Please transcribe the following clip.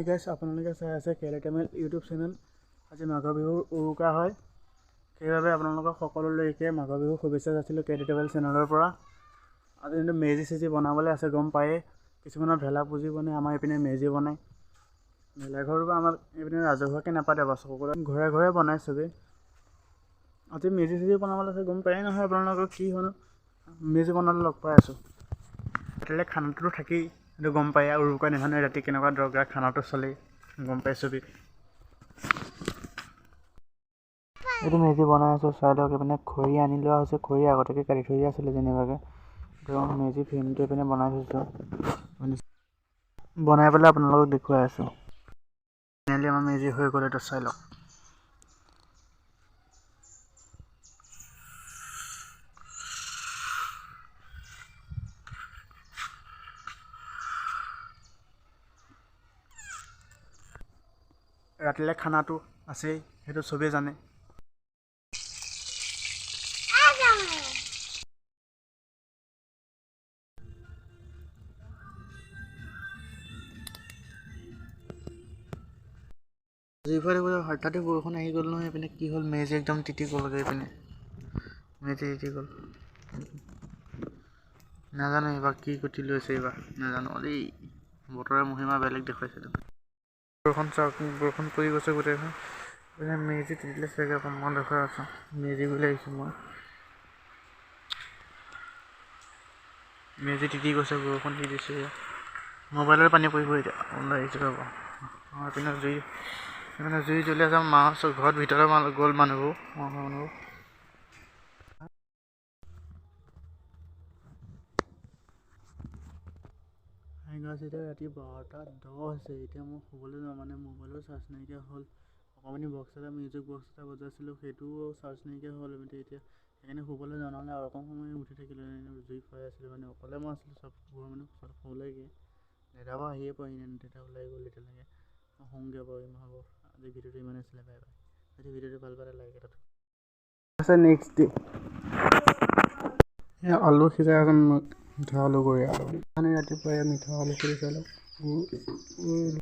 Hi guys, আপোনালোকে চাই আছে কেলেটেমেল ইউটিউব চেনেল। আজি মাঘৰ বিহুৰ উৰুকা হয়, সেইবাবে আপোনালোকক সকলোলৈকে মাঘৰ বিহুৰ শুভেচ্ছা যাচিলোঁ কেলেটেমেল চেনেলৰ পৰা। আজি কিন্তু মেজি চেজি বনাবলৈ আছে, গম পায়েই। কিছুমানৰ ভেলা পুজি বনায়, আমাৰ এইপিনে মেজি বনায়। ভেলাঘৰটো আমাৰ এইপিনে ৰাজহুৱাকৈ নাপাতে, বাছ সকলোৱে ঘৰে ঘৰে বনায় চবেই। আজি মেজি চেজি বনাবলৈ আছে, গম পায়েই নহয় আপোনালোকৰ কি হ'ল। মেজি বনালে লগ পাই আছোঁ। ৰাতিলৈ খানাটোতো থাকেই, সেইটো গম পায়। আৰু উৰুকা দিনাখনে ৰাতি কেনেকুৱা দৰকাৰ খানাটো চলেই, গম পাই চবেই। এইটো মেজি বনাই আছোঁ, চাই লওক। এইপিনে খৰি আনি লোৱা হৈছে, খৰি আগতীয়াকৈ কাটি থৈ দিয়া আছিলে যেনিবাকৈ। মেজি ফ্ৰেমটো এইপিনে বনাই থৈছোঁ, বনাই পেলাই আপোনালোকক দেখুৱাই আছোঁ। ফাইনেলি আমাৰ মেজি হৈ গ'ল, এইটো চাই লওক। ৰাতিলৈ খানাটো আছেই, সেইটো চবেই জানে। যিফালে হঠাতে বৰষুণ আহি গ'ল নহয়, এইপিনে কি হ'ল, মেজি একদম তিতি গ'লগৈ। এইপিনে মেজি তিতি গ'ল, নাজানো এইবাৰ কি গতি লৈছে। এইবাৰ নাজানো দেই, বতৰে মহিমা বেলেগ দেখুৱাইছে। বৰষুণ চাওক, বৰষুণ পৰি গৈছে গোটেইখন। এইপিনে মেজি তিতিলে চাগে, মই দেখুৱাই আছোঁ। মেজি বুলি আহিছোঁ মই, মেজি তিতি গৈছে, বৰষুণ দি দিছে। মোবাইলৰ পানী পৰিব এতিয়া, ওলাই আহিছোঁ ৰ'ব। এইপিনে জুই জ্বলি আছে, মাছ ঘৰত ভিতৰত গ'ল মানুহবোৰ। এতিয়া ৰাতি 12:10 হৈছে। এতিয়া মই শুবলৈ যাওঁ, মানে মোবাইলৰ চাৰ্জ নাইকিয়া হ'ল। অকণমানি বক্স এটা, মিউজিক বক্স এটা বজাইছিলোঁ, সেইটোও চাৰ্জ নাইকিয়া হ'ল। এতিয়া সেইকাৰণে শুবলৈ যাওঁ, নহ'লে আৰু অকণ সময় উঠি থাকিলোঁ। জুই খুৱাই আছিলোঁ, মানে অকলে মই আছিলোঁ, চব ঘৰৰ মানুহ শুলেগৈ। দেউতাও আহিয়ে পোৱাহি নাই, দেউতা ওলাই গ'ল এতিয়ালৈকে। মই শুওঁগৈ বাৰু, নহ'ব। আজি ভিডিঅ'টো ইমান আছিলে, বাই বাই। যদি ভিডিঅ'টো ভাল পালে লাইক এটা আছে। নেক্সট ডে আলু সিজাই আছে, মিঠা আলু কৰি আলু মানে ৰাতিপুৱাই মিঠা আলু সিজাই